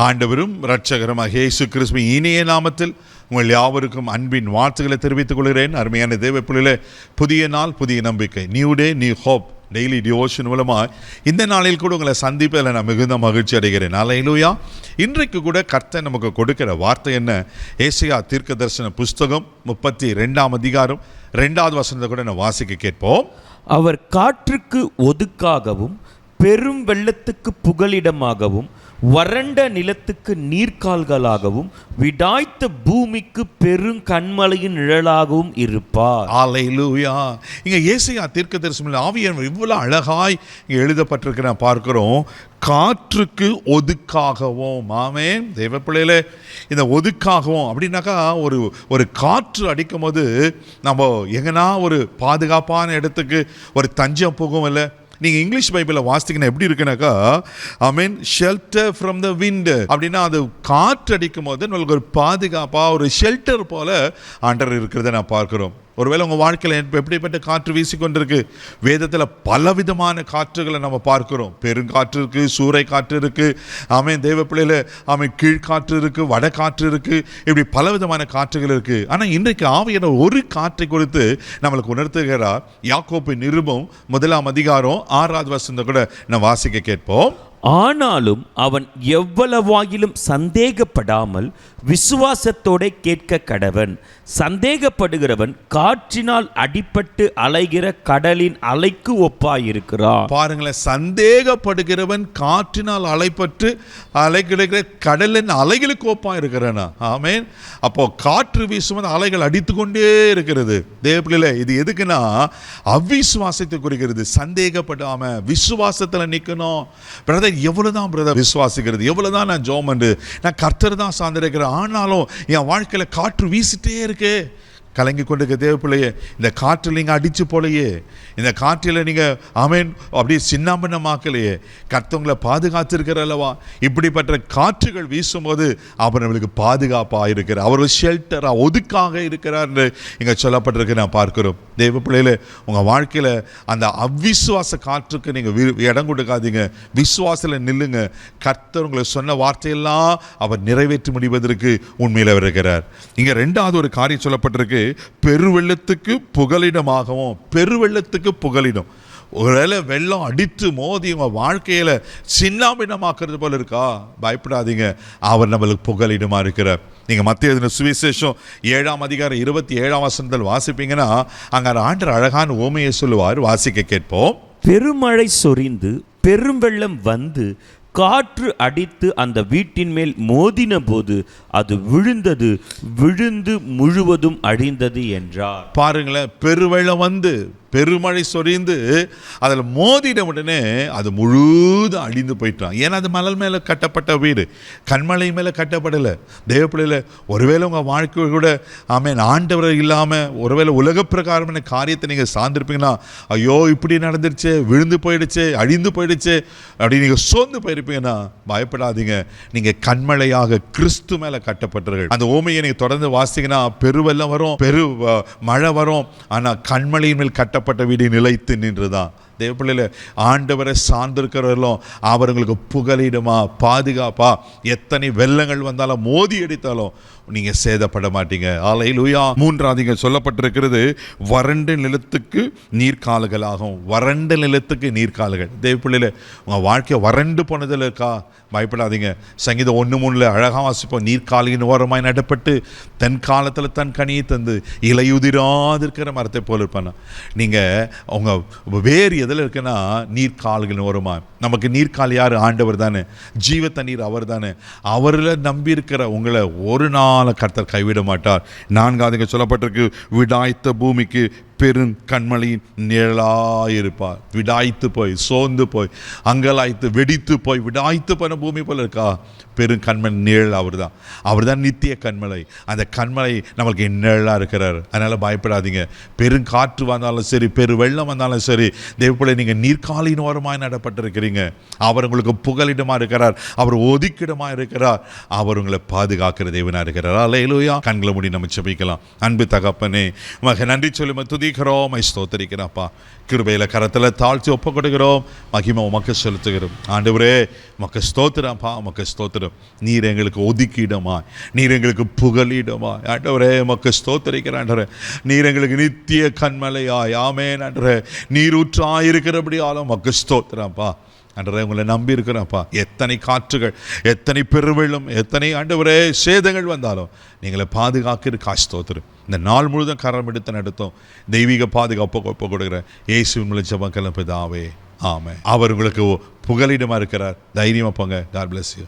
ஆண்டவரும் இரட்சகருமாகிய இயேசு கிறிஸ்துவின் இனிய நாமத்தில் உங்கள் யாவருக்கும் அன்பின் வாழ்த்துக்களை தெரிவித்துக் கொள்கிறேன். அருமையான தேவ பிள்ளைகளே, புதிய நாள், புதிய நம்பிக்கை, new day new hope daily devotion மூலமாக இந்த நாளில் கூட உங்களை சந்திப்பதில் நான் மிகுந்த மகிழ்ச்சி அடைகிறேன். அல்லேலூயா. இன்றைக்கு கூட கர்த்தர் நமக்கு கொடுக்கிற வார்த்தை என்ன? ஏசாயா தீர்க்க தரிசன புஸ்தகம் 32ஆம் அதிகாரம் 2வது வசனத்தை கூட நான் வாசிக்க கேட்போம். அவர் காற்றுக்கு ஒதுக்காகவும் பெரும் வெள்ளத்துக்கு புகலிடமாகவும் வறண்ட நிலத்துக்கு நீர்க்கால்களாகவும் விடாய்த்த பூமிக்கு பெருங்கண்மலையின் நிழலாகவும் இருப்பார். அல்லேலூயா. இங்க ஏசாயா தீர்க்கதரிசன ஆவியானவர் இவ்வளவு அழகாய் இங்க எழுதப்பட்டிருக்கிற பார்க்கிறோம். காற்றுக்கு ஒதுக்காகவும். ஆமென். தேவ பிள்ளைகளே, இந்த ஒதுக்காகவும் அப்படின்னாக்கா ஒரு காற்று அடிக்கும் போது நம்ம எங்கன்னா ஒரு பாதுகாப்பான இடத்துக்கு ஒரு தஞ்சம் போகும் இல்லை. நீங்கள் இங்கிலீஷ் பைபிளில் வாசித்தீங்கன்னா எப்படி இருக்குனாக்கா, ஷெல்டர் ஃப்ரம் த விண்ட் அப்படின்னா அது காற்று அடிக்கும் போது நம்மளுக்கு ஒரு பாதுகாப்பாக ஒரு ஷெல்டர் போல ஆண்டவர் இருக்கிறத நான் பார்க்குறோம். ஒருவேளை உங்கள் வாழ்க்கையில் எப்படிப்பட்ட காற்று வீசிக்கொண்டிருக்கு? வேதத்தில் பலவிதமான காற்றுகளை நம்ம பார்க்கிறோம். பெருங்காற்று இருக்குது, சூறை காற்று இருக்குது, தேவ பிள்ளையில கீழ்காற்று இருக்குது, வடகாற்று இருக்குது, இப்படி பலவிதமான காற்றுகள் இருக்குது. ஆனால் இன்றைக்கு ஆவியானவர் ஒரு காற்றை குறித்து நம்மளுக்கு உணர்த்துகிறார். யாக்கோப்பு நிருபம் 1ஆம் அதிகாரம் 6வது வசனத்தை கூட நான் வாசிக்க கேட்போம். ஆனாலும் அவன் எவ்வளவாயிலும் சந்தேகப்படாமல் விசுவாசத்தோட கேட்க கடவன். சந்தேகப்படுகிறவன் காற்றினால் அடிபட்டு அலைகிற கடலின் அலைக்கு ஒப்பாயிருக்கிறான். பாருங்களேன், சந்தேகப்படுகிறவன் காற்றினால் அலைப்பட்டு அலைகிற கடலின் அலைகளுக்கு ஒப்பா இருக்கிறானா? ஆமென். அப்போ காற்று வீசும் அலைகள் அடித்து கொண்டே இருக்கிறது. தேவப்பிள்ளையில இது எதுக்குன்னா அவிசுவாசத்தை குறிக்கிறது. சந்தேகப்படாம விசுவாசத்துல நிக்கணும். பிரதர், எவ்வளவுதான் பிரதர் விசுவாசிக்கிறது, எவ்வளவுதான் நான் ஜெபம் பண்ணு, நான் கர்த்தர் தான் சார்ந்திருக்கிறேன், ஆனாலும் என் வாழ்க்கையில காற்று வீசிட்டே இருக்கு. கலங்கி கொண்டிருக்க தேவ பிள்ளையே, இந்த காற்றில் நீங்கள் அடித்து போலையே, இந்த காற்றில் நீங்கள் அப்படியே சின்னாபின்னமாக்கலையே, கர்த்தவங்களை பாதுகாத்திருக்கிற அல்லவா? இப்படிப்பட்ட காற்றுகள் வீசும்போது அவர் நம்மளுக்கு பாதுகாப்பாக இருக்கிறார். அவர் ஷெல்டராக ஒதுக்காக இருக்கிறார் என்று இங்கே சொல்லப்பட்டிருக்கு நான் பார்க்கிறோம். தேவ பிள்ளையில உங்கள் வாழ்க்கையில் அந்த அவ்விசுவாச காற்றுக்கு நீங்கள் இடம் கொடுக்காதீங்க. விசுவாசத்தில் நில்லுங்க. கர்த்தர் உங்களை சொன்ன வார்த்தையெல்லாம் அவர் நிறைவேற்றி முடிவதற்கு உண்மையில் இருக்கிறார். இங்கே 2வது ஒரு காரியம் சொல்லப்பட்டிருக்கு. பெருவெள்ளத்துக்கு புகலிடமாகவும். பெருவெள்ளத்துக்கு புகலிடம். ஒருவேளை வெள்ளம் அடித்து மோதி உங்க வாழ்க்கையில சின்னாபின்னமாக்குறது போல இருக்கா? பயப்படாதீங்க, அவர் நம்மளுக்கு புகலிடமா இருக்கிறார். நீங்க மத்தேயு சுவிசேஷம் 7ஆம் அதிகாரம் 27ஆம் வசனத்தில் வாசிப்பீங்கன்னா அங்க ஆண்டவர் அழகான ஓமையை சொல்லுவார். வாசிக்க கேட்போம். பெருமழை சொரிந்து பெரும் வெள்ளம் வந்து காற்று அடித்து அந்த வீட்டின் மேல் மோதின போது அது விழுந்து முழுவதும் அழிந்தது என்றார். பாருங்களேன், பெருவெள்ளம் வந்து பெருமழை சொரிந்து அதில் மோதின உடனே அது முழுதும் அழிந்து போயிட்டான். ஏன்னா அது மணல் மேலே கட்டப்பட்ட வீடு, கண்மலை மேலே கட்டப்படலை. தேவப்பிள்ளையில் ஒருவேளை உங்கள் வாழ்க்கை கூட ஆண்டவர் இல்லாமல் ஒருவேளை உலக பிரகாரமான காரியத்தை நீங்கள் சார்ந்திருப்பீங்கன்னா, ஐயோ இப்படி நடந்துருச்சு, விழுந்து போயிடுச்சு, அழிந்து போயிடுச்சு அப்படி நீங்கள் சோர்ந்து போயிருப்பீங்கன்னா பயப்படாதீங்க. நீங்கள் கண்மலையாக கிறிஸ்து மேலே கட்டப்பட்டீர்கள். அந்த ஓமையை நீங்கள் தொடர்ந்து வாசிங்கன்னா பெருவெல்லம் வரும், மழை வரும், ஆனால் கண்மலையின் மேல் கட்டப்பட்ட வீடு நிலைத்து நின்றுதான். தேவப்பிள்ளையில ஆண்டவரை சார்ந்திருக்கிறவர்களும் அவர்களுக்கு புகலிடுமா, பாதுகாப்பா. எத்தனை வெள்ளங்கள் வந்தாலும் மோதி அடித்தாலும் நீங்க சேதப்பட மாட்டீங்க. அல்லேலூயா. 3வது சொல்லப்பட்டிருக்கிறது, வறண்ட நிலத்துக்கு நீர்க்கால்களாகும். வறண்ட நிலத்துக்கு நீர்க்கால்கள். தேவப்பிள்ளையில உங்க வாழ்க்கை வறண்டு போனதில் இருக்கா? பயப்படாதீங்க. சங்கீதம் 1:3 அழகா வாசிப்போம். நீர்க்காலின் ஓரமாய் நடப்பட்டு தன் காலத்துல தன் கனியை தந்து இலையுதிராதிருக்கிற மரத்தை போல இருப்பானா. நீங்க உங்க வேறு எதில் இருக்குன்னா நீர்க்கால்களின் ஓரமா. நமக்கு நீர்க்கால் யாரு? ஆண்டவர் தானே. ஜீவ தண்ணீர் அவர் தானே. அவரில் நம்பி இருக்கிற உங்களை ஒரு நாள் கர்த்தர் கைவிட மாட்டார். 4வது சொல்லப்பட்டிருக்கு, விடாய்த்த பூமிக்கு பெருங்கண்மலையின் நிழலாயிருப்பார். விடாய்த்து போய் சோர்ந்து போய் அங்கலாய்த்து வெடித்து போய் விடாய்த்து போன பூமி போல இருக்கா? பெருங்கண்மலை நிழல் அவர் தான். அவர் தான் நித்திய கண்மலை. அந்த கண்மலை நம்மளுக்கு நிழலாக இருக்கிறார். அதனால் பயப்படாதீங்க. பெருங்காற்று வந்தாலும் சரி, பெரு வெள்ளம் வந்தாலும் சரி, தேவப்பிள்ளை நீங்கள் நீர்க்காலின் ஓரமாய் நடப்பட்டிருக்கிறீங்க. அவர் உங்களுக்கு புகலிடமாக இருக்கிறார், அவர் ஒதுக்கிடமாக இருக்கிறார், அவர் உங்களை பாதுகாக்கிற தேவனாக இருக்கிறார். அல்லேலூயா. கண்களை மூடி நம்ம ஜெபிக்கலாம். அன்பு தகப்பனே, உமக்கு நன்றி சொல்லி துதிக்கிறோம், ஸ்தோத்தரிக்கிறோம்ப்பா. கிருபையில் கரத்தில் தாழ்த்தி ஒப்பு கொடுக்கிறோம், மகிமை உமக்கு செலுத்துகிறோம். ஆண்டவரே உமக்கு ஸ்தோத்திரம்ப்பா, உமக்கு ஸ்தோத்திரம். நீர் எங்களுக்கு ஒதுக்கிடமா, நீர் எங்களுக்கு புகலிடமா. ஆண்டவரே உமக்கு ஸ்தோத்தரிக்கிற ஆண்டவரே, நீர் எங்களுக்கு நித்திய கண்மலையாய். ஆமென் ஆண்டவரே, நீர் ஊற்றாயிருக்கிறபடியாலும் உமக்கு ஸ்தோத்திரம்ப்பா. ஆண்டவரே உங்களை நம்பி இருக்கிறப்பா. எத்தனை காற்றுகள், எத்தனை பெருவெள்ளம், எத்தனை ஆண்டவரே சேதங்கள் வந்தாலும் நீங்களை பாதுகாக்கிற ஸ்தோத்திரம். இந்த நாள் முழுதும் கரம் எடுத்து நடத்தும் தெய்வீக பாதுகாப்பு ஒப்பு கொடுக்குற இயேசுவின் மூலம் ஜெபம் பிதாவே, ஆமென். அவர் உங்களுக்கு புகலிடமா இருக்கிறார். தைரியமா போங்க. God bless you.